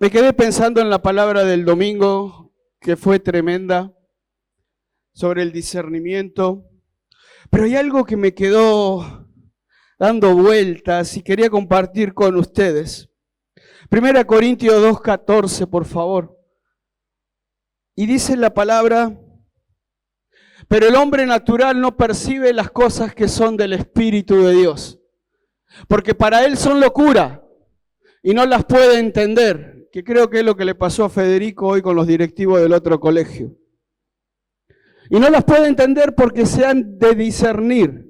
Me quedé pensando en la palabra del domingo, que fue tremenda, sobre el discernimiento, pero hay algo que me quedó dando vueltas y quería compartir con ustedes. 1 Corintios 2:14, por favor. Y dice la palabra: pero el hombre natural no percibe las cosas que son del Espíritu de Dios, porque para él son locura y no las puede entender, que creo que es lo que le pasó a Federico hoy con los directivos del otro colegio. Y no las puede entender porque se han de discernir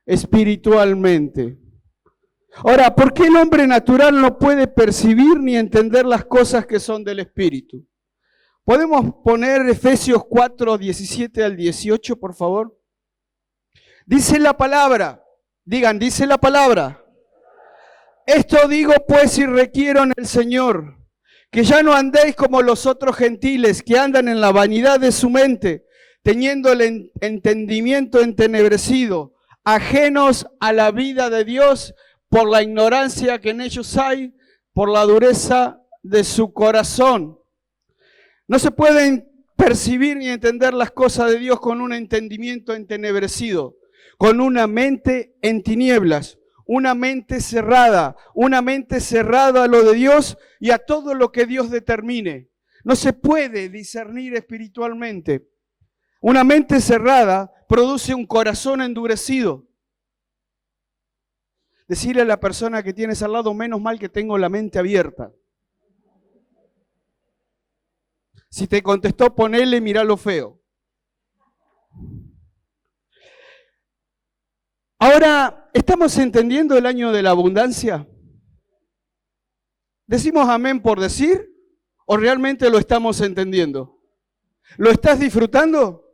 espiritualmente. Ahora, ¿por qué el hombre natural no puede percibir ni entender las cosas que son del Espíritu? ¿Podemos poner Efesios 4, 17 al 18, por favor? Dice la palabra, digan, dice la palabra: esto digo pues y requiero en el Señor, que ya no andéis como los otros gentiles que andan en la vanidad de su mente, teniendo el entendimiento entenebrecido, ajenos a la vida de Dios por la ignorancia que en ellos hay, por la dureza de su corazón. No se pueden percibir ni entender las cosas de Dios con un entendimiento entenebrecido, con una mente en tinieblas, una mente cerrada a lo de Dios y a todo lo que Dios determine. No se puede discernir espiritualmente. Una mente cerrada produce un corazón endurecido. Decirle a la persona que tienes al lado: menos mal que tengo la mente abierta. Si te contestó, ponele, mirá lo feo. Ahora, ¿estamos entendiendo el año de la abundancia? ¿Decimos amén por decir o realmente lo estamos entendiendo? ¿Lo estás disfrutando?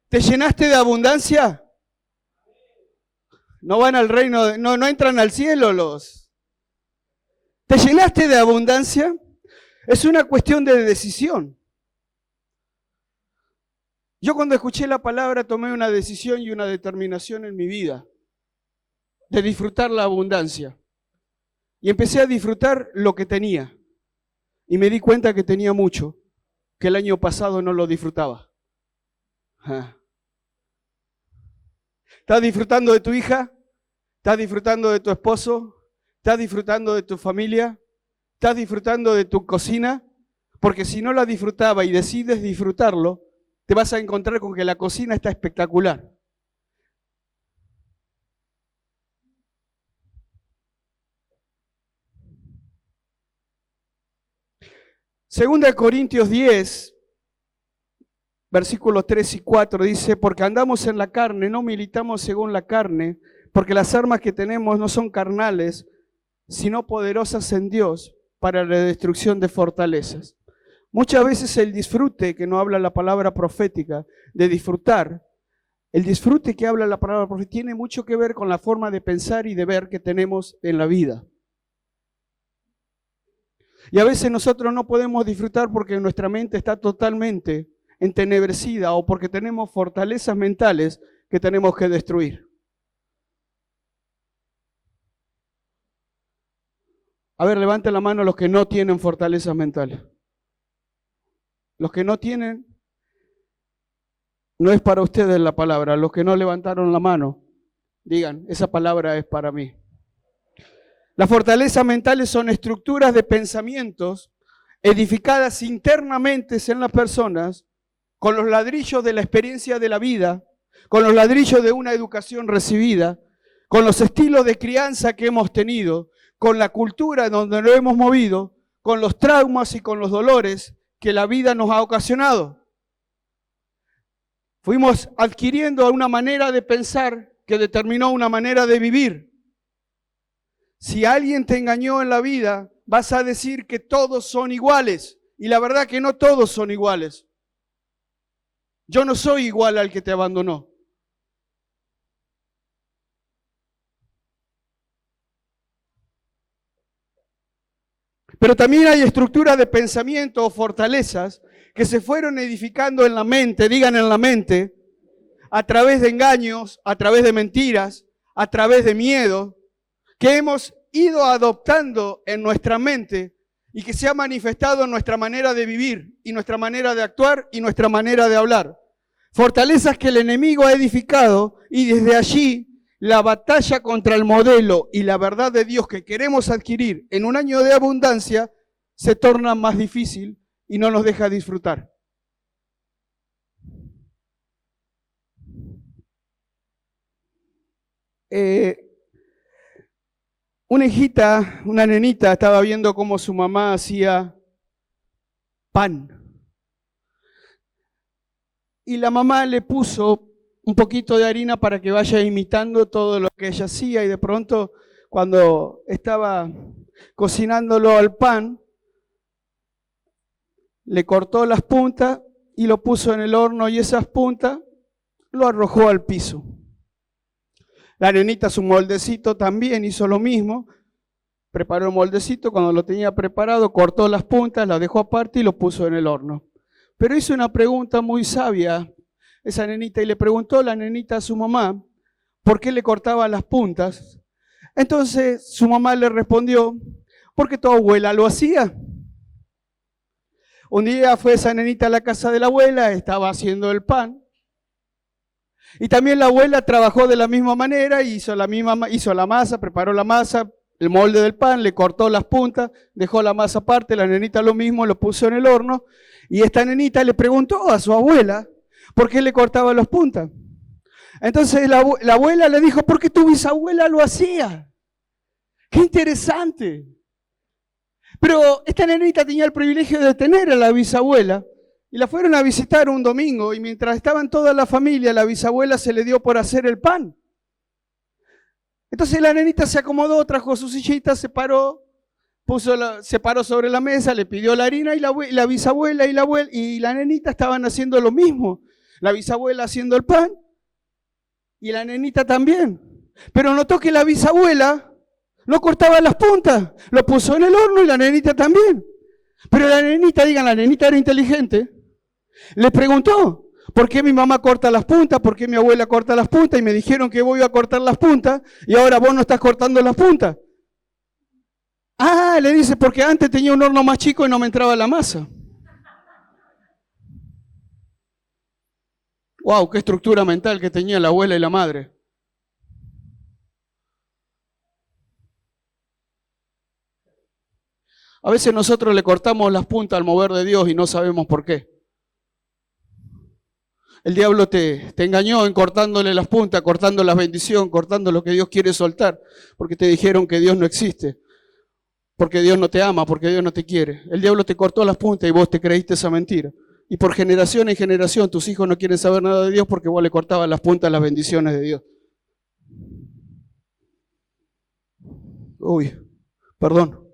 ¿Te llenaste de abundancia? No van al reino, no entran al cielo los. ¿Te llenaste de abundancia? Es una cuestión de decisión. Yo cuando escuché la palabra tomé una decisión y una determinación en mi vida de disfrutar la abundancia. Y empecé a disfrutar lo que tenía. Y me di cuenta que tenía mucho, que el año pasado no lo disfrutaba. ¿Estás disfrutando de tu hija? ¿Estás disfrutando de tu esposo? ¿Estás disfrutando de tu familia? ¿Estás disfrutando de tu cocina? Porque si no la disfrutaba y decides disfrutarlo, te vas a encontrar con que la cocina está espectacular. Segunda de Corintios 10, versículos 3 y 4 dice: porque andamos en la carne, no militamos según la carne, porque las armas que tenemos no son carnales, sino poderosas en Dios para la destrucción de fortalezas. Muchas veces el disfrute que no habla la palabra profética, de disfrutar, el disfrute que habla la palabra profética tiene mucho que ver con la forma de pensar y de ver que tenemos en la vida. Y a veces nosotros no podemos disfrutar porque nuestra mente está totalmente entenebrecida o porque tenemos fortalezas mentales que tenemos que destruir. A ver, levanten la mano los que no tienen fortalezas mentales. Los que no tienen, no es para ustedes la palabra. Los que no levantaron la mano, digan, esa palabra es para mí. Las fortalezas mentales son estructuras de pensamientos edificadas internamente en las personas con los ladrillos de la experiencia de la vida, con los ladrillos de una educación recibida, con los estilos de crianza que hemos tenido, con la cultura donde nos hemos movido, con los traumas y con los dolores que la vida nos ha ocasionado. Fuimos adquiriendo una manera de pensar que determinó una manera de vivir. Si alguien te engañó en la vida, vas a decir que todos son iguales. Y la verdad que no todos son iguales. Yo no soy igual al que te abandonó. Pero también hay estructuras de pensamiento o fortalezas que se fueron edificando en la mente, digan en la mente, a través de engaños, a través de mentiras, a través de miedo, que hemos ido adoptando en nuestra mente y que se ha manifestado en nuestra manera de vivir y nuestra manera de actuar y nuestra manera de hablar. Fortalezas que el enemigo ha edificado y desde allí la batalla contra el modelo y la verdad de Dios que queremos adquirir en un año de abundancia se torna más difícil y no nos deja disfrutar. Una hijita, una nenita, estaba viendo cómo su mamá hacía pan. Y la mamá le puso un poquito de harina para que vaya imitando todo lo que ella hacía. Y de pronto, cuando estaba cocinándolo al pan, le cortó las puntas y lo puso en el horno y esas puntas lo arrojó al piso. La nenita, su moldecito, también hizo lo mismo. Preparó el moldecito, cuando lo tenía preparado, cortó las puntas, la dejó aparte y lo puso en el horno. Pero hizo una pregunta muy sabia esa nenita y le preguntó la nenita a su mamá por qué le cortaba las puntas. Entonces su mamá le respondió, porque tu abuela lo hacía. Un día fue esa nenita a la casa de la abuela, estaba haciendo el pan. Y también la abuela trabajó de la misma manera, hizo la masa, preparó la masa, el molde del pan, le cortó las puntas, dejó la masa aparte, la nenita lo mismo, lo puso en el horno. Y esta nenita le preguntó a su abuela por qué le cortaba las puntas. Entonces la abuela le dijo, porque tu bisabuela lo hacía. ¡Qué interesante! Pero esta nenita tenía el privilegio de tener a la bisabuela. Y la fueron a visitar un domingo y mientras estaban toda la familia, la bisabuela se le dio por hacer el pan. Entonces la nenita se acomodó, trajo su sillita, se paró sobre la mesa, le pidió la harina y la bisabuela y la nenita estaban haciendo lo mismo. La bisabuela haciendo el pan y la nenita también. Pero notó que la bisabuela no cortaba las puntas, lo puso en el horno y la nenita también. Pero la nenita era inteligente. Le preguntó, ¿por qué mi mamá corta las puntas? ¿Por qué mi abuela corta las puntas? Y me dijeron que voy a cortar las puntas y ahora vos no estás cortando las puntas. Ah, le dice, porque antes tenía un horno más chico y no me entraba la masa. Wow, qué estructura mental que tenía la abuela y la madre. A veces nosotros le cortamos las puntas al mover de Dios y no sabemos por qué. El diablo te engañó en cortándole las puntas, cortando la bendición, cortando lo que Dios quiere soltar, porque te dijeron que Dios no existe, porque Dios no te ama, porque Dios no te quiere. El diablo te cortó las puntas y vos te creíste esa mentira. Y por generación en generación tus hijos no quieren saber nada de Dios porque vos le cortabas las puntas a las bendiciones de Dios. Uy, perdón.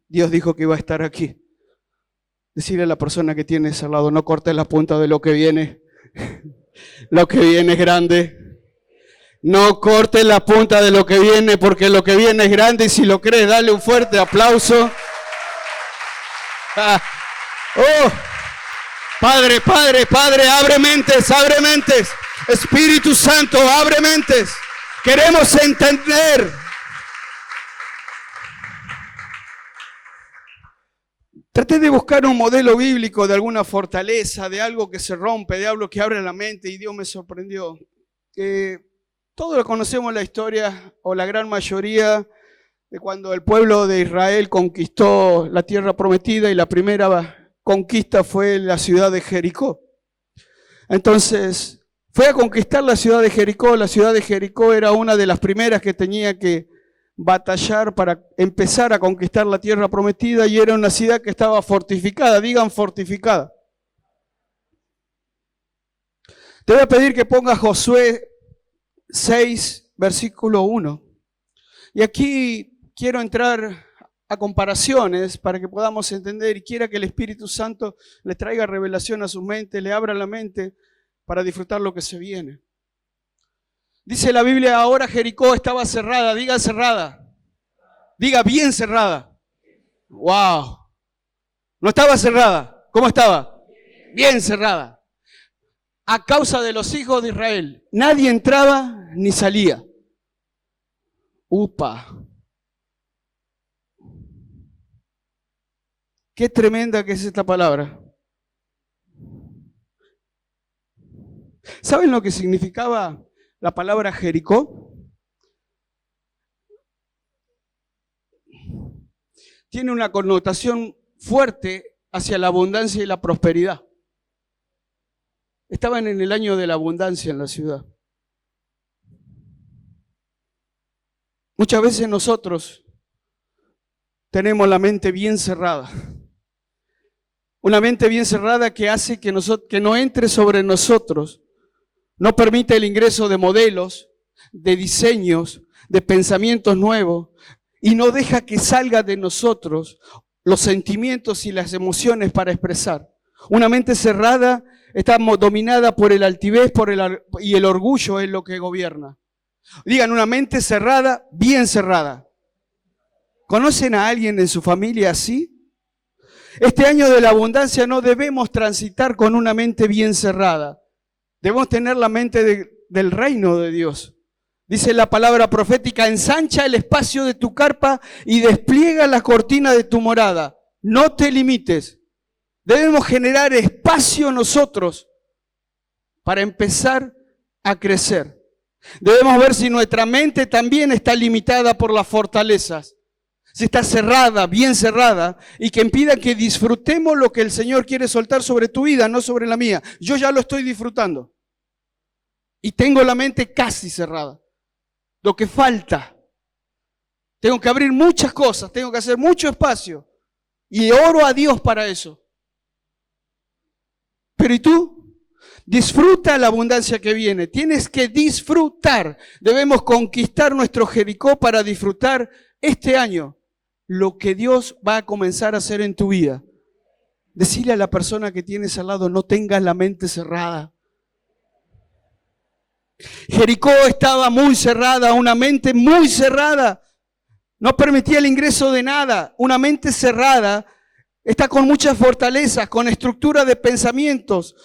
Dios dijo que iba a estar aquí. Decirle a la persona que tienes al lado, no cortes la punta de lo que viene. Lo que viene es grande. No cortes la punta de lo que viene, porque lo que viene es grande y si lo crees, dale un fuerte aplauso. Ah. Oh, Padre, Padre, Padre, abre mentes, abre mentes. Espíritu Santo, abre mentes. Queremos entender. Traté de buscar un modelo bíblico de alguna fortaleza, de algo que se rompe, de algo que abre la mente y Dios me sorprendió. Todos conocemos la historia, o la gran mayoría, de cuando el pueblo de Israel conquistó la tierra prometida y la primera conquista fue la ciudad de Jericó. Entonces, fue a conquistar la ciudad de Jericó. La ciudad de Jericó era una de las primeras que tenía que batallar para empezar a conquistar la tierra prometida y era una ciudad que estaba fortificada, digan fortificada. Te voy a pedir que pongas Josué 6, versículo 1. Y aquí quiero entrar a comparaciones para que podamos entender y quiera que el Espíritu Santo le traiga revelación a su mente, le abra la mente para disfrutar lo que se viene. Dice la Biblia, ahora Jericó estaba cerrada, diga cerrada, diga bien cerrada. Wow, no estaba cerrada, ¿cómo estaba? Bien cerrada. A causa de los hijos de Israel, nadie entraba ni salía. Upa. Qué tremenda que es esta palabra. ¿Saben lo que significaba la palabra Jericó? Tiene una connotación fuerte hacia la abundancia y la prosperidad. Estaban en el año de la abundancia en la ciudad. Muchas veces nosotros tenemos la mente bien cerrada. Una mente bien cerrada que hace que no entre sobre nosotros, no permite el ingreso de modelos, de diseños, de pensamientos nuevos y no deja que salga de nosotros los sentimientos y las emociones para expresar. Una mente cerrada está dominada por el altivez y el orgullo es lo que gobierna. Digan, una mente cerrada, bien cerrada. ¿Conocen a alguien en su familia así? Este año de la abundancia no debemos transitar con una mente bien cerrada. Debemos tener la mente del reino de Dios. Dice la palabra profética, ensancha el espacio de tu carpa y despliega la cortina de tu morada. No te limites. Debemos generar espacio nosotros para empezar a crecer. Debemos ver si nuestra mente también está limitada por las fortalezas. Si está cerrada, bien cerrada, y que impida que disfrutemos lo que el Señor quiere soltar sobre tu vida, no sobre la mía. Yo ya lo estoy disfrutando. Y tengo la mente casi cerrada. Lo que falta. Tengo que abrir muchas cosas, tengo que hacer mucho espacio. Y oro a Dios para eso. Pero ¿y tú? Disfruta la abundancia que viene. Tienes que disfrutar. Debemos conquistar nuestro Jericó para disfrutar este año lo que Dios va a comenzar a hacer en tu vida. Decirle a la persona que tienes al lado, no tengas la mente cerrada. Jericó estaba muy cerrada, una mente muy cerrada. No permitía el ingreso de nada. Una mente cerrada está con muchas fortalezas, con estructura de pensamientos,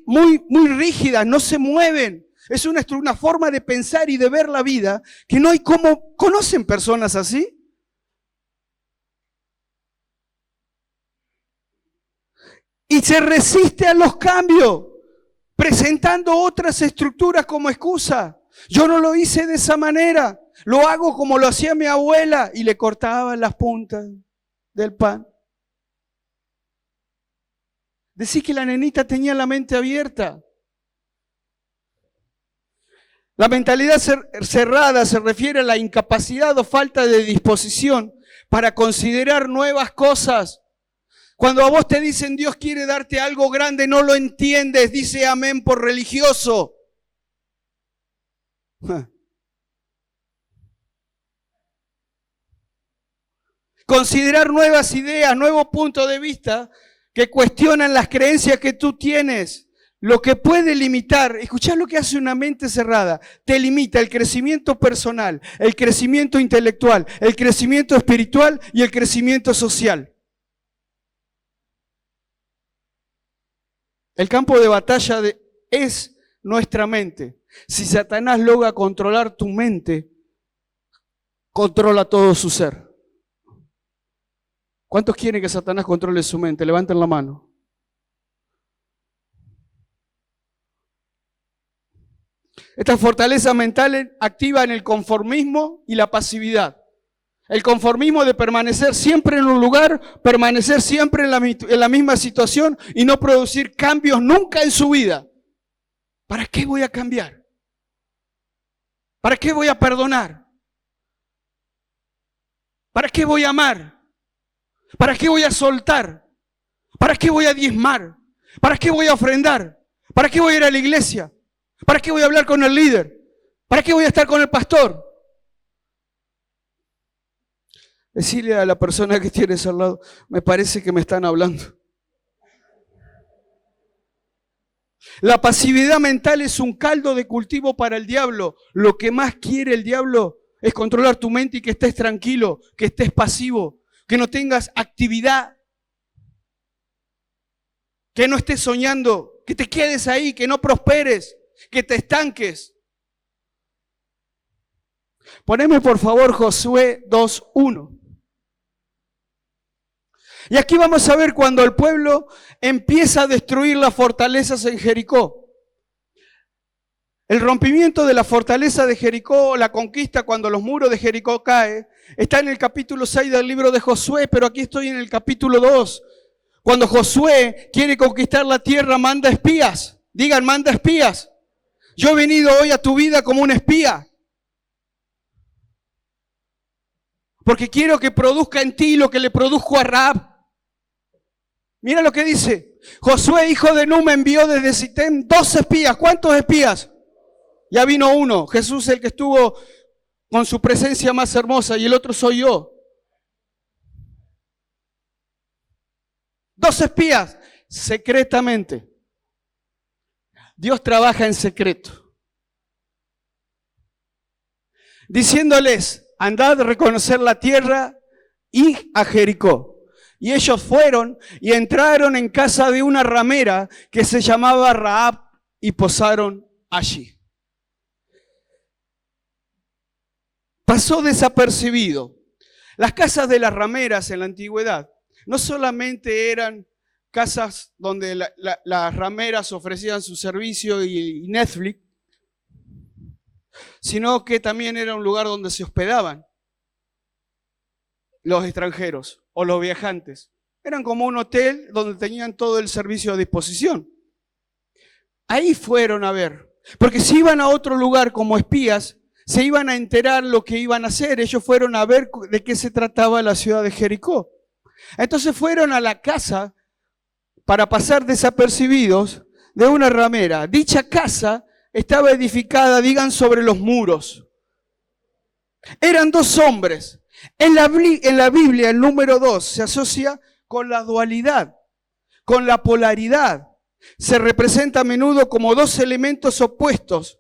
muy rígidas, no se mueven. Es una forma de pensar y de ver la vida que no hay cómo. ¿Conocen personas así? Y se resiste a los cambios, presentando otras estructuras como excusa. Yo no lo hice de esa manera, lo hago como lo hacía mi abuela y le cortaba las puntas del pan. Decís que la nenita tenía la mente abierta. La mentalidad cerrada se refiere a la incapacidad o falta de disposición para considerar nuevas cosas. Cuando a vos te dicen Dios quiere darte algo grande, no lo entiendes, dice amén por religioso. Considerar nuevas ideas, nuevos puntos de vista que cuestionan las creencias que tú tienes. Lo que puede limitar, escuchá lo que hace una mente cerrada, te limita el crecimiento personal, el crecimiento intelectual, el crecimiento espiritual y el crecimiento social. El campo de batalla es nuestra mente. Si Satanás logra controlar tu mente, controla todo su ser. ¿Cuántos quieren que Satanás controle su mente? Levanten la mano. Estas fortalezas mentales activan el conformismo y la pasividad. El conformismo de permanecer siempre en un lugar, permanecer siempre en la misma situación y no producir cambios nunca en su vida. ¿Para qué voy a cambiar? ¿Para qué voy a perdonar? ¿Para qué voy a amar? ¿Para qué voy a soltar? ¿Para qué voy a diezmar? ¿Para qué voy a ofrendar? ¿Para qué voy a ir a la iglesia? ¿Para qué voy a hablar con el líder? ¿Para qué voy a estar con el pastor? Decirle a la persona que tienes al lado, me parece que me están hablando. La pasividad mental es un caldo de cultivo para el diablo. Lo que más quiere el diablo es controlar tu mente y que estés tranquilo, que estés pasivo, que no tengas actividad, que no estés soñando, que te quedes ahí, que no prosperes, que te estanques. Poneme por favor Josué 2:1. Y aquí vamos a ver cuando el pueblo empieza a destruir las fortalezas en Jericó. El rompimiento de la fortaleza de Jericó, la conquista cuando los muros de Jericó caen, está en el capítulo 6 del libro de Josué, pero aquí estoy en el capítulo 2. Cuando Josué quiere conquistar la tierra, manda espías. Digan, manda espías. Yo he venido hoy a tu vida como un espía. Porque quiero que produzca en ti lo que le produjo a Rahab. Mira lo que dice. Josué, hijo de Nun, envió desde Sitem 2 espías. ¿Cuántos espías? Ya vino uno. Jesús, el que estuvo con su presencia más hermosa, y el otro soy yo. 2 espías, secretamente. Dios trabaja en secreto. Diciéndoles, andad a reconocer la tierra y a Jericó. Y ellos fueron y entraron en casa de una ramera que se llamaba Rahab y posaron allí. Pasó desapercibido. Las casas de las rameras en la antigüedad no solamente eran casas donde las rameras ofrecían su servicio y Netflix, sino que también era un lugar donde se hospedaban los extranjeros o los viajantes. Eran como un hotel donde tenían todo el servicio a disposición. Ahí fueron a ver, porque si iban a otro lugar como espías, se iban a enterar lo que iban a hacer. Ellos fueron a ver de qué se trataba la ciudad de Jericó. Entonces fueron a la casa para pasar desapercibidos de una ramera. Dicha casa estaba edificada, digan, sobre los muros. Eran 2 hombres. En la Biblia, el número 2 se asocia con la dualidad, con la polaridad. Se representa a menudo como 2 elementos opuestos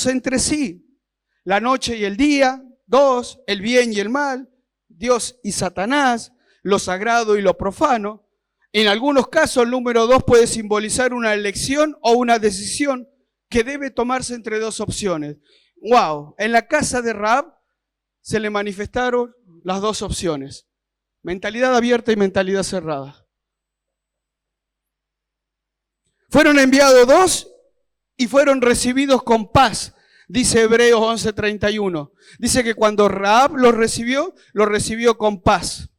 entre sí. La noche y el día, 2, el bien y el mal, Dios y Satanás, lo sagrado y lo profano. En algunos casos el número 2 puede simbolizar una elección o una decisión que debe tomarse entre 2 opciones. ¡Wow! En la casa de Rahab se le manifestaron las 2 opciones. Mentalidad abierta y mentalidad cerrada. Fueron enviados 2 y fueron recibidos con paz, dice Hebreos 11:31. Dice que cuando Rahab los recibió con paz.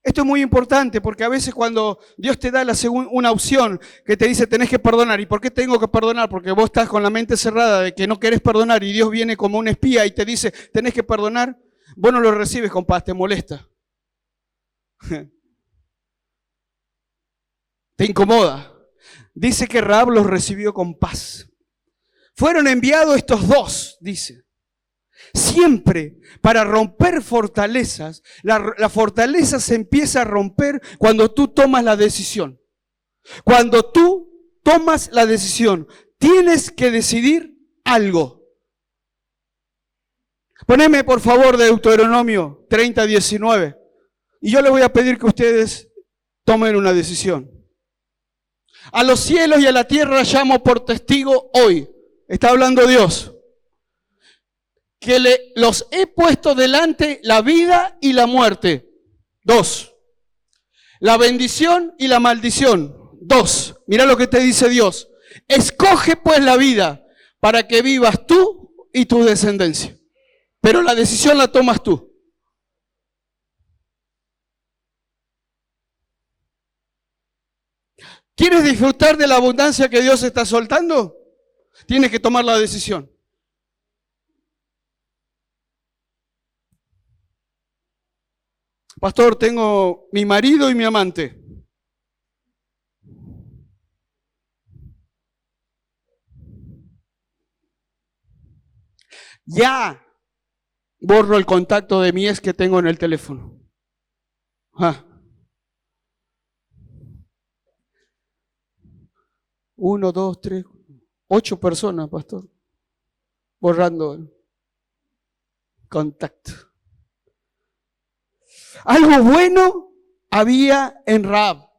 Esto es muy importante porque a veces cuando Dios te da una opción que te dice tenés que perdonar. ¿Y por qué tengo que perdonar? Porque vos estás con la mente cerrada de que no querés perdonar y Dios viene como un espía y te dice tenés que perdonar. Vos no lo recibes con paz, te molesta. Te incomoda. Dice que Rahab los recibió con paz. Fueron enviados estos 2, dice. Siempre para romper fortalezas, la fortaleza se empieza a romper cuando tú tomas la decisión. Cuando tú tomas la decisión, tienes que decidir algo. Poneme por favor Deuteronomio 30:19 y yo les voy a pedir que ustedes tomen una decisión. A los cielos y a la tierra llamo por testigo hoy, está hablando Dios, que los he puesto delante la vida y la muerte. 2. La bendición y la maldición. 2. Mira lo que te dice Dios. Escoge pues la vida para que vivas tú y tu descendencia. Pero la decisión la tomas tú. ¿Quieres disfrutar de la abundancia que Dios está soltando? Tienes que tomar la decisión. Pastor, tengo mi marido y mi amante. Ya borro el contacto de mi ex que tengo en el teléfono. 1, 2, 3, 8 personas, pastor, borrando el contacto. Algo bueno había en Rahab,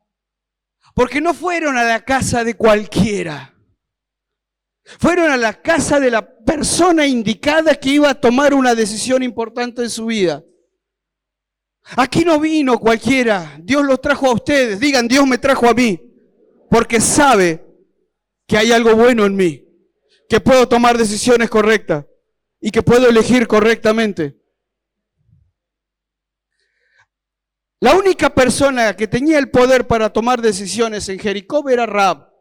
porque no fueron a la casa de cualquiera. Fueron a la casa de la persona indicada que iba a tomar una decisión importante en su vida. Aquí no vino cualquiera, Dios los trajo a ustedes. Digan, Dios me trajo a mí, porque sabe que hay algo bueno en mí, que puedo tomar decisiones correctas y que puedo elegir correctamente. La única persona que tenía el poder para tomar decisiones en Jericó era Rahab,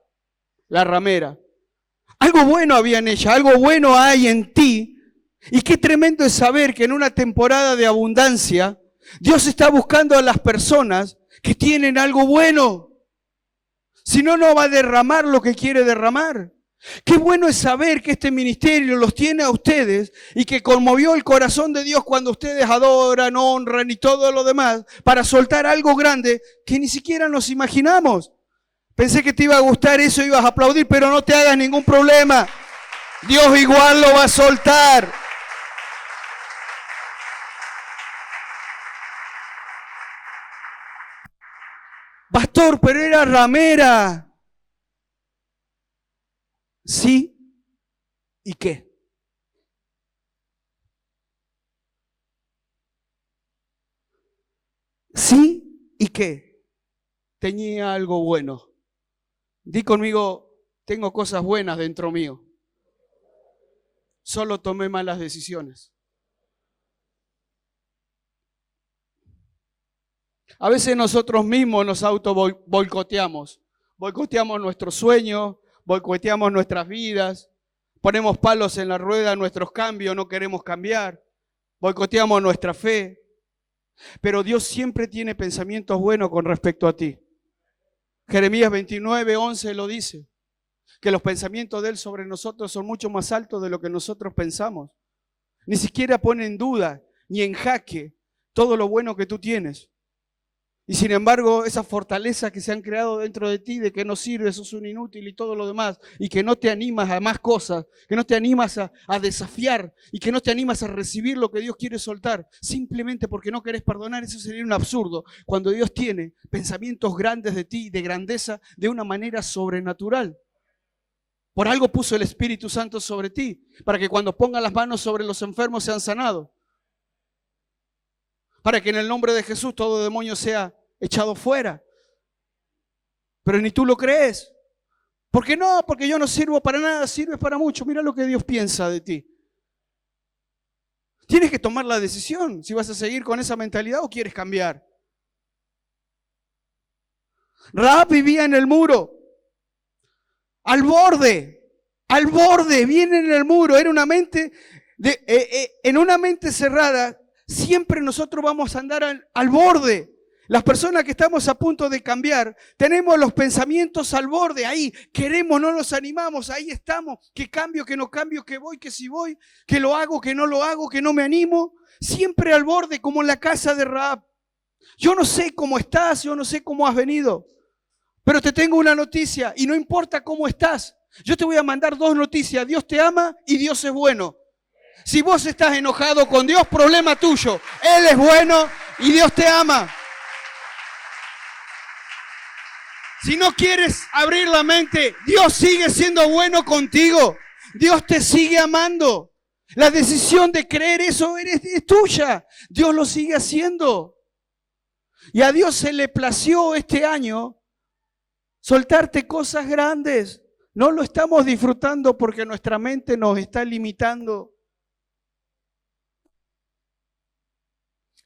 la ramera. Algo bueno había en ella, algo bueno hay en ti. Y qué tremendo es saber que en una temporada de abundancia, Dios está buscando a las personas que tienen algo bueno. Si no, no va a derramar lo que quiere derramar. Qué bueno es saber que este ministerio los tiene a ustedes y que conmovió el corazón de Dios cuando ustedes adoran, honran y todo lo demás para soltar algo grande que ni siquiera nos imaginamos. Pensé que te iba a gustar eso, ibas a aplaudir, pero no te hagas ningún problema. Dios igual lo va a soltar. Pastor, pero era ramera. ¿Sí? ¿Y qué? ¿Sí? ¿Y qué? Tenía algo bueno. Di conmigo, tengo cosas buenas dentro mío. Solo tomé malas decisiones. A veces nosotros mismos nos boicoteamos. Boicoteamos nuestros sueños, boicoteamos nuestras vidas, ponemos palos en la rueda a nuestros cambios, no queremos cambiar, boicoteamos nuestra fe. Pero Dios siempre tiene pensamientos buenos con respecto a ti. Jeremías 29:11 lo dice, que los pensamientos de Él sobre nosotros son mucho más altos de lo que nosotros pensamos. Ni siquiera pone en duda, ni en jaque, todo lo bueno que tú tienes. Y sin embargo, esas fortalezas que se han creado dentro de ti, de que no sirves, sos un inútil y todo lo demás, y que no te animas a más cosas, que no te animas a desafiar, y que no te animas a recibir lo que Dios quiere soltar, simplemente porque no querés perdonar, eso sería un absurdo, cuando Dios tiene pensamientos grandes de ti, de grandeza, de una manera sobrenatural. Por algo puso el Espíritu Santo sobre ti, para que cuando pongan las manos sobre los enfermos sean sanados. Para que en el nombre de Jesús todo demonio sea echado fuera. Pero ni tú lo crees. ¿Por qué no? Porque yo no sirvo para nada, sirves para mucho. Mira lo que Dios piensa de ti. Tienes que tomar la decisión si vas a seguir con esa mentalidad o quieres cambiar. Rahab vivía en el muro, al borde, viene en el muro. Era una mente, en una mente cerrada. Siempre nosotros vamos a andar al borde. Las personas que estamos a punto de cambiar, tenemos los pensamientos al borde, ahí queremos, no nos animamos, ahí estamos, que cambio, que no cambio, que voy, que si voy, que lo hago, que no lo hago, que no me animo, siempre al borde como en la casa de Rahab. Yo no sé cómo estás, yo no sé cómo has venido, pero te tengo una noticia y no importa cómo estás, yo te voy a mandar dos noticias, Dios te ama y Dios es bueno. Si vos estás enojado con Dios, problema tuyo. Él es bueno y Dios te ama. Si no quieres abrir la mente, Dios sigue siendo bueno contigo. Dios te sigue amando. La decisión de creer eso es tuya. Dios lo sigue haciendo. Y a Dios se le plació este año soltarte cosas grandes. No lo estamos disfrutando porque nuestra mente nos está limitando.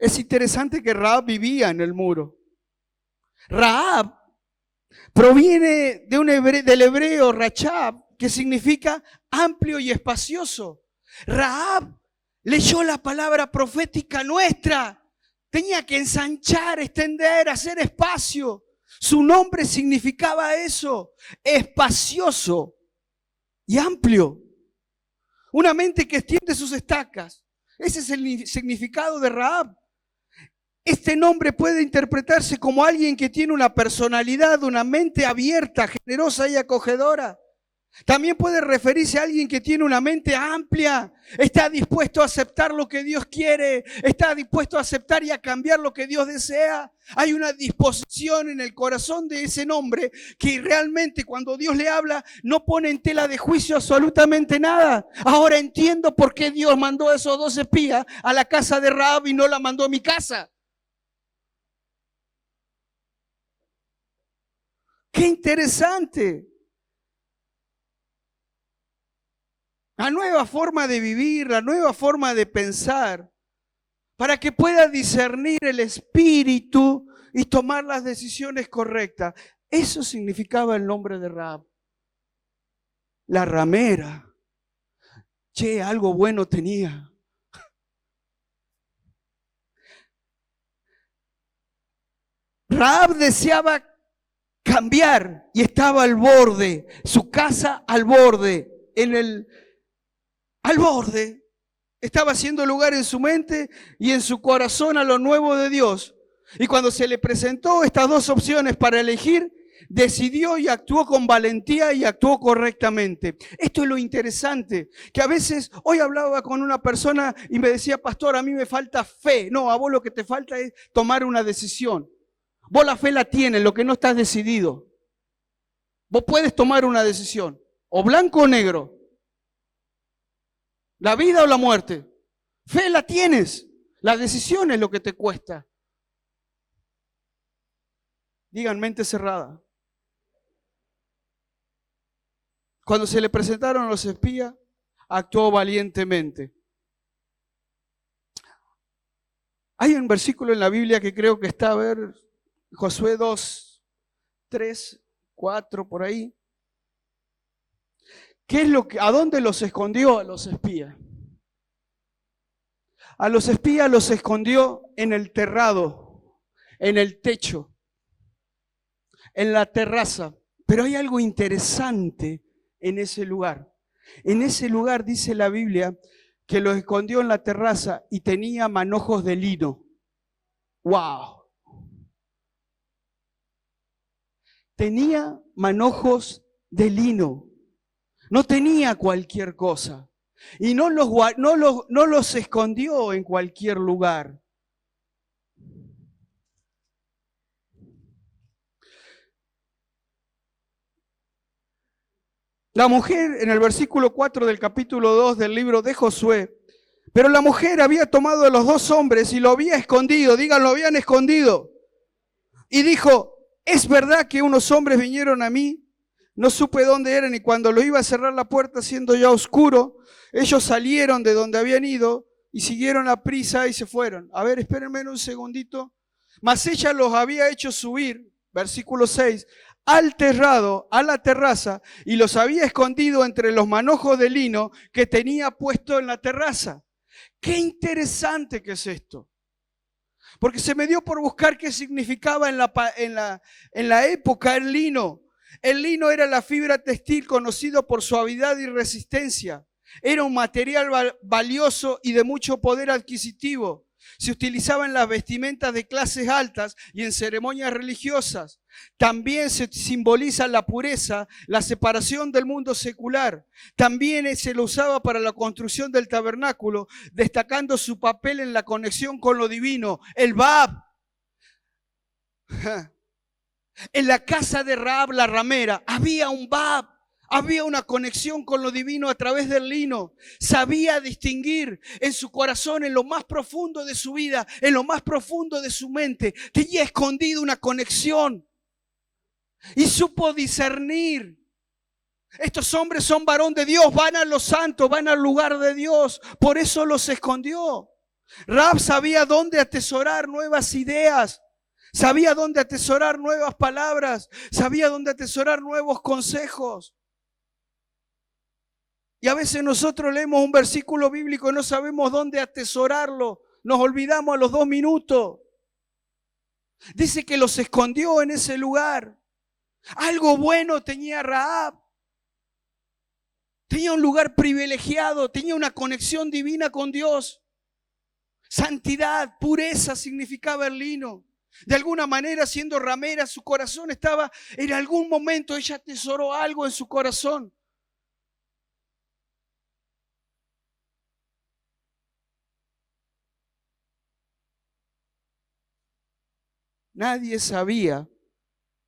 Es interesante que Rahab vivía en el muro. Rahab proviene del hebreo rachab, que significa amplio y espacioso. Rahab leyó la palabra profética nuestra. Tenía que ensanchar, extender, hacer espacio. Su nombre significaba eso, espacioso y amplio. Una mente que extiende sus estacas. Ese es el significado de Rahab. Este nombre puede interpretarse como alguien que tiene una personalidad, una mente abierta, generosa y acogedora. También puede referirse a alguien que tiene una mente amplia, está dispuesto a aceptar lo que Dios quiere, está dispuesto a aceptar y a cambiar lo que Dios desea. Hay una disposición en el corazón de ese nombre que realmente cuando Dios le habla no pone en tela de juicio absolutamente nada. Ahora entiendo por qué Dios mandó a esos 2 espías a la casa de Rahab y no la mandó a mi casa. ¡Qué interesante! La nueva forma de vivir, la nueva forma de pensar, para que pueda discernir el espíritu y tomar las decisiones correctas. Eso significaba el nombre de Rahab. La ramera. Che, algo bueno tenía. Rahab deseaba cambiar y estaba al borde, su casa al borde, al borde. Estaba haciendo lugar en su mente y en su corazón a lo nuevo de Dios. Y cuando se le presentó estas dos opciones para elegir, decidió y actuó con valentía y actuó correctamente. Esto es lo interesante, que a veces, hoy hablaba con una persona y me decía, pastor, a mí me falta fe. No, a vos lo que te falta es tomar una decisión. Vos la fe la tienes, lo que no estás decidido. Vos puedes tomar una decisión, o blanco o negro. La vida o la muerte. Fe la tienes. La decisión es lo que te cuesta. Digan mente cerrada. Cuando se le presentaron los espías, actuó valientemente. Hay un versículo en la Biblia que creo que está, a ver, Josué 2, 3, 4, por ahí. ¿Qué es a dónde los escondió a los espías? A los espías los escondió en el terrado, en el techo, en la terraza. Pero hay algo interesante en ese lugar. En ese lugar dice la Biblia que los escondió en la terraza y tenía manojos de lino. ¡Wow! Tenía manojos de lino. No tenía cualquier cosa. Y no los escondió en cualquier lugar. La mujer, en el versículo 4 del capítulo 2 del libro de Josué, pero la mujer había tomado a los dos hombres y lo había escondido, digan, lo habían escondido. Y dijo, es verdad que unos hombres vinieron a mí, no supe dónde eran y cuando lo iba a cerrar la puerta siendo ya oscuro, ellos salieron de donde habían ido y siguieron a prisa y se fueron. A ver, espérenme un segundito. Mas ella los había hecho subir, versículo 6, al terrado, a la terraza, y los había escondido entre los manojos de lino que tenía puesto en la terraza. Qué interesante que es esto. Porque se me dio por buscar qué significaba en la época el lino. El lino era la fibra textil conocido por suavidad y resistencia. Era un material valioso y de mucho poder adquisitivo. Se utilizaba en las vestimentas de clases altas y en ceremonias religiosas. También se simboliza la pureza, la separación del mundo secular. También se lo usaba para la construcción del tabernáculo, destacando su papel en la conexión con lo divino. El Bab. En la casa de Rahab la ramera había un Bab. Había una conexión con lo divino a través del lino. Sabía distinguir en su corazón, en lo más profundo de su vida, en lo más profundo de su mente. Tenía escondido una conexión. Y supo discernir. Estos hombres son varón de Dios, van a los santos, van al lugar de Dios. Por eso los escondió. Rahab sabía dónde atesorar nuevas ideas. Sabía dónde atesorar nuevas palabras. Sabía dónde atesorar nuevos consejos. Y a veces nosotros leemos un versículo bíblico y no sabemos dónde atesorarlo. Nos olvidamos a los 2 minutos. Dice que los escondió en ese lugar. Algo bueno tenía Rahab. Tenía un lugar privilegiado, tenía una conexión divina con Dios. Santidad, pureza significaba el lino. De alguna manera, siendo ramera, su corazón estaba, en algún momento ella atesoró algo en su corazón. Nadie sabía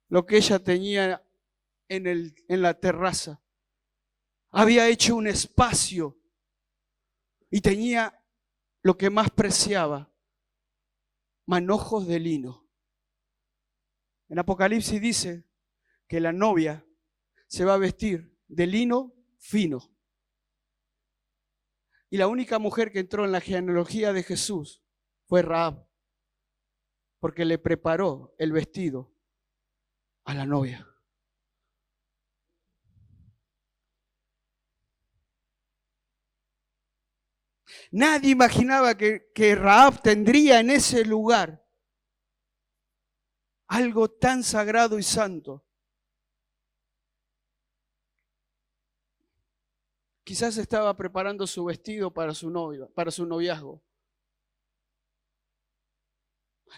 lo que ella tenía en la terraza. Había hecho un espacio y tenía lo que más preciaba, manojos de lino. En Apocalipsis dice que la novia se va a vestir de lino fino. Y la única mujer que entró en la genealogía de Jesús fue Rahab, porque le preparó el vestido a la novia. Nadie imaginaba que Rahab tendría en ese lugar algo tan sagrado y santo. Quizás estaba preparando su vestido para su novia, para su noviazgo.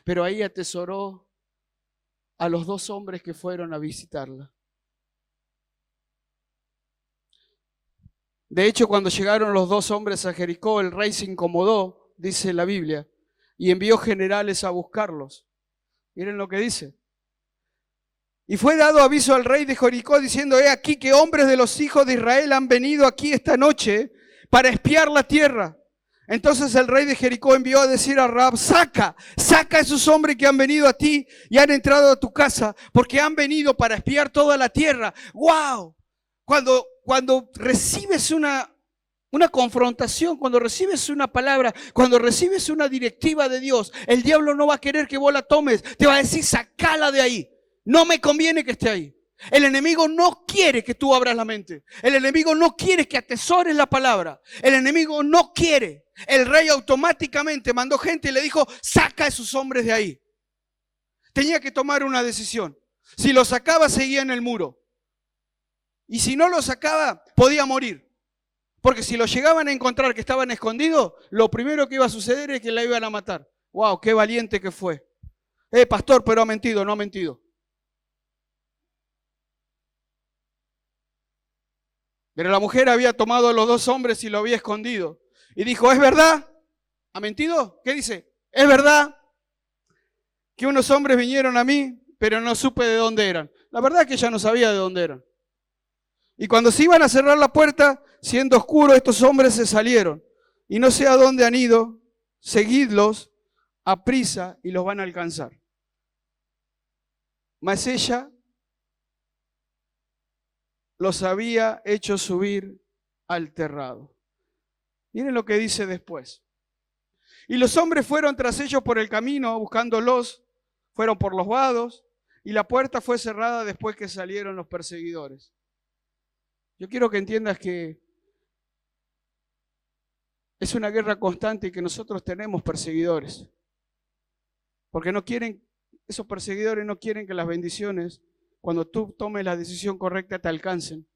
Pero ahí atesoró a los 2 hombres que fueron a visitarla. De hecho, cuando llegaron los 2 hombres a Jericó, el rey se incomodó, dice la Biblia, y envió generales a buscarlos. Miren lo que dice. Y fue dado aviso al rey de Jericó diciendo: he aquí que hombres de los hijos de Israel han venido aquí esta noche para espiar la tierra. Entonces el rey de Jericó envió a decir a Rahab: saca a esos hombres que han venido a ti y han entrado a tu casa, porque han venido para espiar toda la tierra. ¡Wow! Cuando recibes una confrontación, cuando recibes una palabra, cuando recibes una directiva de Dios, el diablo no va a querer que vos la tomes, te va a decir: sacala de ahí. No me conviene que esté ahí. El enemigo no quiere que tú abras la mente. El enemigo no quiere que atesores la palabra. El enemigo no quiere. El rey automáticamente mandó gente y le dijo: saca a esos hombres de ahí. Tenía que tomar una decisión. Si lo sacaba, seguía en el muro. Y si no lo sacaba, podía morir. Porque si lo llegaban a encontrar que estaban escondidos, lo primero que iba a suceder es que la iban a matar. ¡Wow! ¡Qué valiente que fue! Pastor, pero ha mentido. No ha mentido. Pero la mujer había tomado a los 2 hombres y lo había escondido. Y dijo: ¿es verdad? ¿Ha mentido? ¿Qué dice? ¿Es verdad que unos hombres vinieron a mí, pero no supe de dónde eran? La verdad es que ella no sabía de dónde eran. Y cuando se iban a cerrar la puerta, siendo oscuro, estos hombres se salieron. Y no sé a dónde han ido. Seguidlos a prisa y los van a alcanzar. Mas ella los había hecho subir al terrado. Miren lo que dice después. Y los hombres fueron tras ellos por el camino, buscándolos, fueron por los vados, y la puerta fue cerrada después que salieron los perseguidores. Yo quiero que entiendas que es una guerra constante y que nosotros tenemos perseguidores. Porque esos perseguidores no quieren que las bendiciones, cuando tú tomes la decisión correcta, te alcancen.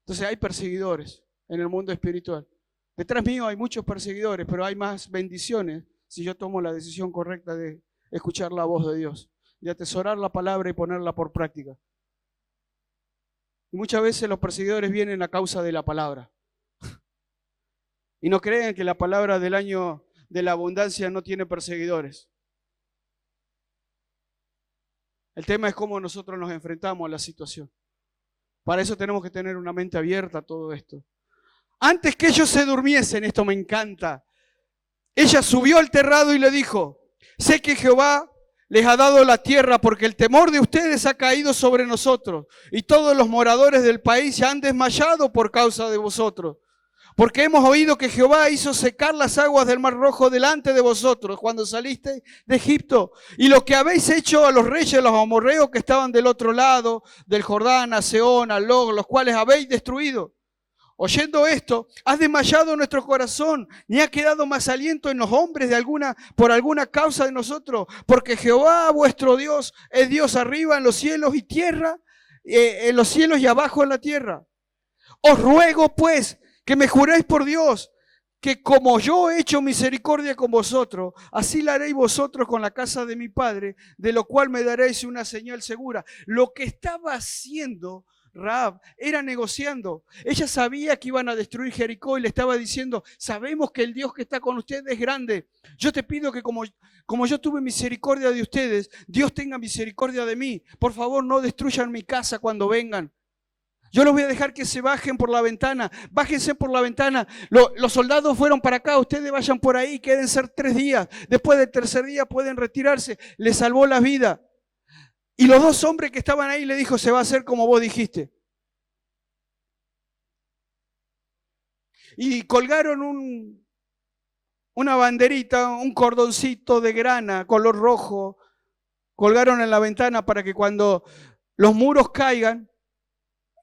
Entonces hay perseguidores en el mundo espiritual. Detrás mío hay muchos perseguidores, pero hay más bendiciones si yo tomo la decisión correcta de escuchar la voz de Dios, de atesorar la palabra y ponerla por práctica. Y muchas veces los perseguidores vienen a causa de la palabra. Y no crean que la palabra del año de la abundancia no tiene perseguidores. El tema es cómo nosotros nos enfrentamos a la situación. Para eso tenemos que tener una mente abierta a todo esto. Antes que ellos se durmiesen, esto me encanta, ella subió al terrado y le dijo: sé que Jehová les ha dado la tierra, porque el temor de ustedes ha caído sobre nosotros, y todos los moradores del país ya han desmayado por causa de vosotros. Porque hemos oído que Jehová hizo secar las aguas del Mar Rojo delante de vosotros cuando saliste de Egipto. Y lo que habéis hecho a los reyes de los amorreos que estaban del otro lado del Jordán, a Sehón, a Og, los cuales habéis destruido. Oyendo esto, has desmayado nuestro corazón, ni ha quedado más aliento en los hombres por alguna causa de nosotros. Porque Jehová vuestro Dios es Dios arriba en los cielos y tierra, en los cielos y abajo en la tierra. Os ruego pues que me juréis por Dios, que como yo he hecho misericordia con vosotros, así la haréis vosotros con la casa de mi padre, de lo cual me daréis una señal segura. Lo que estaba haciendo Rahab era negociando. Ella sabía que iban a destruir Jericó y le estaba diciendo: sabemos que el Dios que está con ustedes es grande. Yo te pido que como yo tuve misericordia de ustedes, Dios tenga misericordia de mí. Por favor, no destruyan mi casa cuando vengan. Yo los voy a dejar que se bajen por la ventana. Bájense por la ventana. Los soldados fueron para acá. Ustedes vayan por ahí. Quédense 3 días. Después del tercer día pueden retirarse. Les salvó la vida. Y los dos hombres que estaban ahí le dijo, se va a hacer como vos dijiste. Y colgaron una banderita, un cordoncito de grana, color rojo. Colgaron en la ventana para que cuando los muros caigan,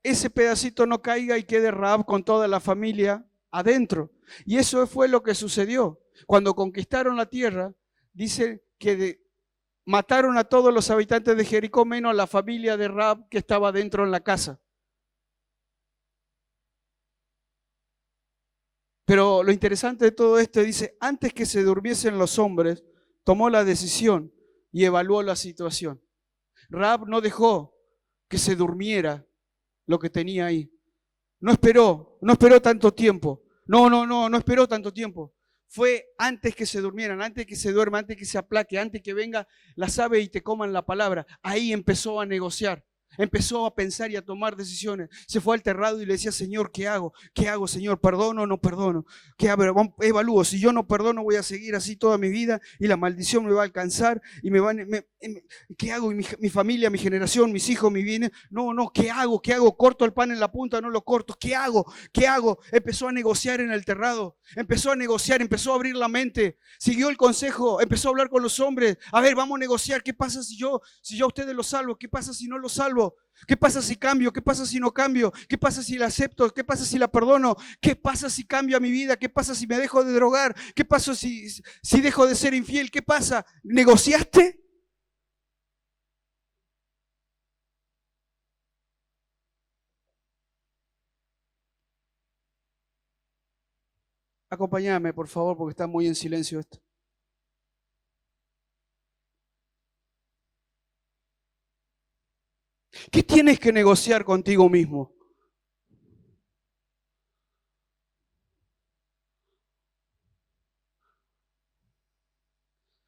ese pedacito no caiga y quede Rahab con toda la familia adentro. Y eso fue lo que sucedió. Cuando conquistaron la tierra, dice que mataron a todos los habitantes de Jericó, menos a la familia de Rahab que estaba dentro en la casa. Pero lo interesante de todo esto dice, antes que se durmiesen los hombres, tomó la decisión y evaluó la situación. Rahab no dejó que se durmiera lo que tenía ahí. No esperó tanto tiempo. No esperó tanto tiempo. Fue antes que se durmieran, antes que se duerma, antes que se aplaque, antes que venga las aves y te coman la palabra. Ahí empezó a negociar. Empezó a pensar y a tomar decisiones. Se fue al terrado y le decía, Señor, ¿qué hago? ¿Qué hago, Señor? ¿Perdono o no perdono? ¿Qué hago? Evalúo. Si yo no perdono, voy a seguir así toda mi vida y la maldición me va a alcanzar. Y ¿qué hago? Mi familia, mi generación, mis hijos, mi bienes. ¿Qué hago? ¿Qué hago? ¿Corto el pan en la punta? ¿No lo corto? ¿Qué hago? ¿Qué hago? Empezó a negociar en el terrado. Empezó a negociar, empezó a abrir la mente. Siguió el consejo, empezó a hablar con los hombres. A ver, vamos a negociar. ¿Qué pasa si yo a ustedes los salvo? ¿Qué pasa si no los salvo? ¿Qué pasa si cambio? ¿Qué pasa si no cambio? ¿Qué pasa si la acepto? ¿Qué pasa si la perdono? ¿Qué pasa si cambio mi vida? ¿Qué pasa si me dejo de drogar? ¿Qué pasa si dejo de ser infiel? ¿Qué pasa? ¿Negociaste? Acompáñame, por favor, porque está muy en silencio esto. ¿Qué tienes que negociar contigo mismo?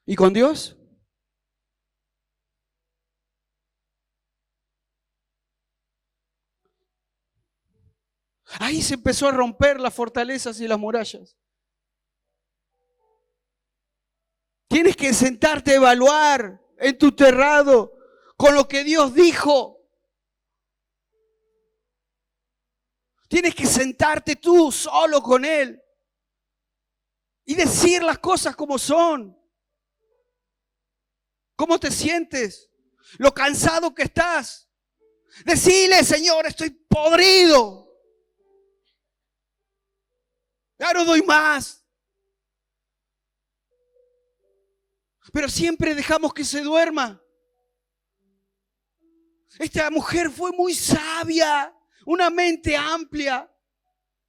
¿Y con Dios? Ahí se empezó a romper las fortalezas y las murallas. Tienes que sentarte a evaluar en tu terrado con lo que Dios dijo. Tienes que sentarte tú solo con Él y decir las cosas como son. ¿Cómo te sientes? Lo cansado que estás. Decile, Señor, estoy podrido. Ya no doy más. Pero siempre dejamos que se duerma. Esta mujer fue muy sabia, una mente amplia.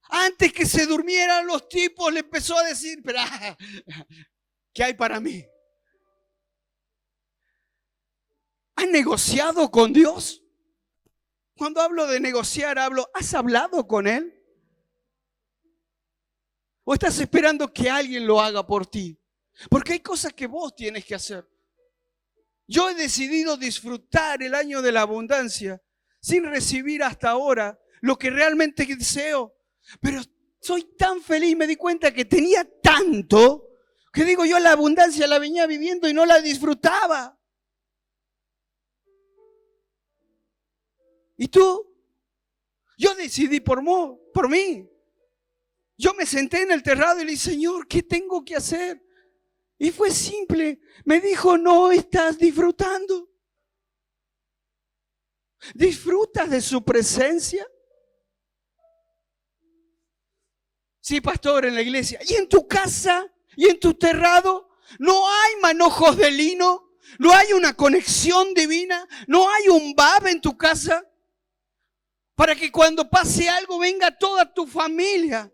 Antes que se durmieran los tipos, le empezó a decir, pero, ¿qué hay para mí? ¿Has negociado con Dios? Cuando hablo de negociar, ¿has hablado con Él? ¿O estás esperando que alguien lo haga por ti? Porque hay cosas que vos tienes que hacer. Yo he decidido disfrutar el año de la abundancia sin recibir hasta ahora lo que realmente deseo. Pero soy tan feliz, me di cuenta que tenía tanto, que digo yo la abundancia la venía viviendo y no la disfrutaba. ¿Y tú? Yo decidí por mí. Yo me senté en el terrado y le dije, Señor, ¿qué tengo que hacer? Y fue simple. Me dijo, no estás disfrutando. ¿Disfrutas de su presencia? Sí, pastor, en la iglesia. ¿Y en tu casa? ¿Y en tu terrado? ¿No hay manojos de lino? ¿No hay una conexión divina? ¿No hay un bab en tu casa? Para que cuando pase algo venga toda tu familia.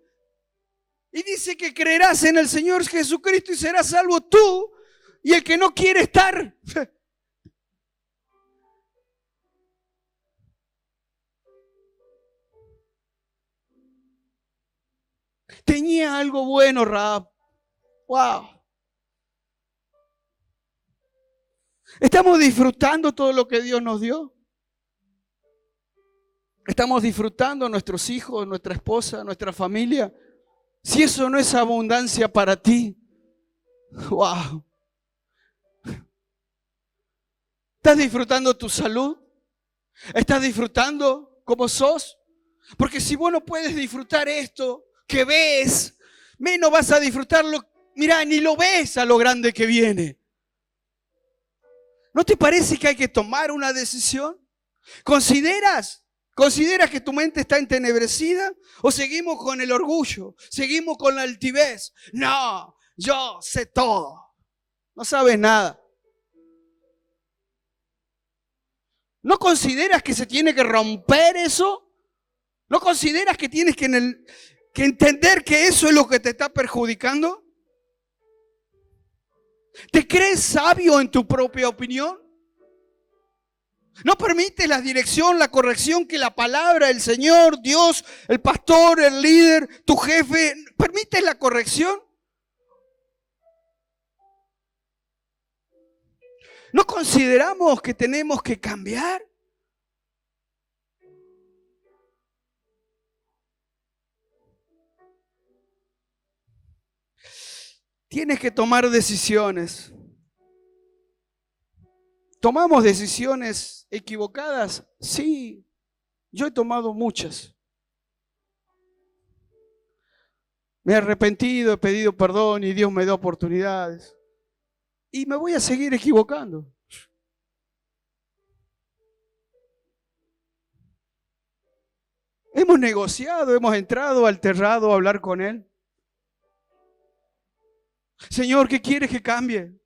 Y dice que creerás en el Señor Jesucristo y serás salvo tú y el que no quiere estar. Tenía algo bueno, Rahab. Wow. ¿Estamos disfrutando todo lo que Dios nos dio? ¿Estamos disfrutando a nuestros hijos, nuestra esposa, nuestra familia? Si eso no es abundancia para ti, wow. ¿Estás disfrutando tu salud? ¿Estás disfrutando como sos? Porque si vos no puedes disfrutar esto que ves, menos vas a disfrutarlo. Mirá, ni lo ves a lo grande que viene. ¿No te parece que hay que tomar una decisión? ¿Consideras que tu mente está entenebrecida? ¿O seguimos con el orgullo? ¿Seguimos con la altivez? No, yo sé todo. No sabes nada. ¿No consideras que se tiene que romper eso? ¿No consideras que tienes que entender que eso es lo que te está perjudicando? ¿Te crees sabio en tu propia opinión? ¿No permites la dirección, la corrección que la palabra, el Señor, Dios, el pastor, el líder, tu jefe, permites la corrección? ¿No consideramos que tenemos que cambiar? Tienes que tomar decisiones. ¿Tomamos decisiones equivocadas? Sí, yo he tomado muchas. Me he arrepentido, he pedido perdón y Dios me da oportunidades. Y me voy a seguir equivocando. Hemos negociado, hemos entrado al terrado a hablar con Él. Señor, ¿qué quieres que cambie?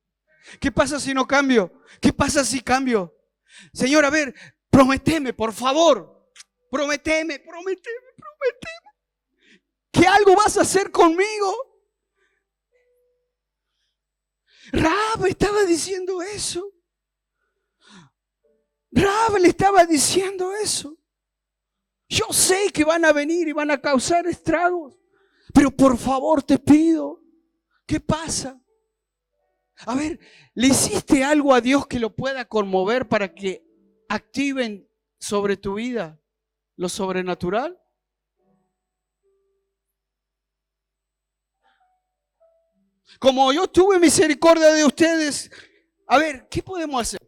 ¿Qué pasa si no cambio? ¿Qué pasa si cambio? Señor, a ver, prométeme, por favor. Prométeme que algo vas a hacer conmigo. Rahab estaba diciendo eso. Rahab le estaba diciendo eso. Yo sé que van a venir y van a causar estragos, pero por favor te pido, ¿qué pasa? A ver, ¿le hiciste algo a Dios que lo pueda conmover para que activen sobre tu vida lo sobrenatural? Como yo tuve misericordia de ustedes, a ver, ¿qué podemos hacer?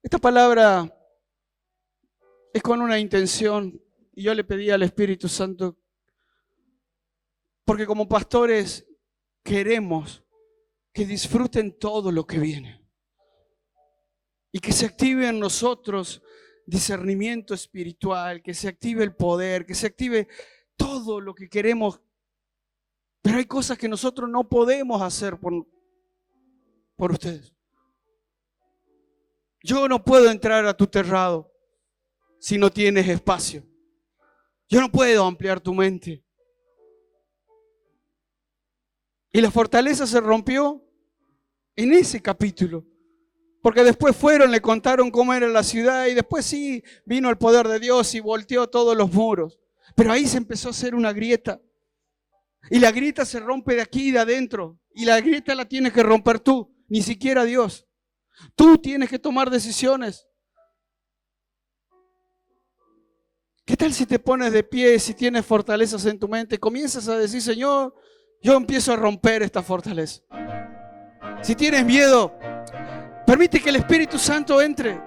Esta palabra es con una intención y yo le pedí al Espíritu Santo, porque como pastores queremos que disfruten todo lo que viene y que se active en nosotros discernimiento espiritual, que se active el poder, que se active todo lo que queremos. Pero hay cosas que nosotros no podemos hacer por ustedes. Yo no puedo entrar a tu terrado si no tienes espacio. Yo no puedo ampliar tu mente. Y la fortaleza se rompió en ese capítulo. Porque después fueron, le contaron cómo era la ciudad y después sí vino el poder de Dios y volteó todos los muros. Pero ahí se empezó a hacer una grieta. Y la grieta se rompe de aquí y de adentro. Y la grieta la tienes que romper tú, ni siquiera Dios. Tú tienes que tomar decisiones. ¿Qué tal si te pones de pie, si tienes fortalezas en tu mente? Comienzas a decir, Señor, yo empiezo a romper esta fortaleza. Si tienes miedo, permite que el Espíritu Santo entre.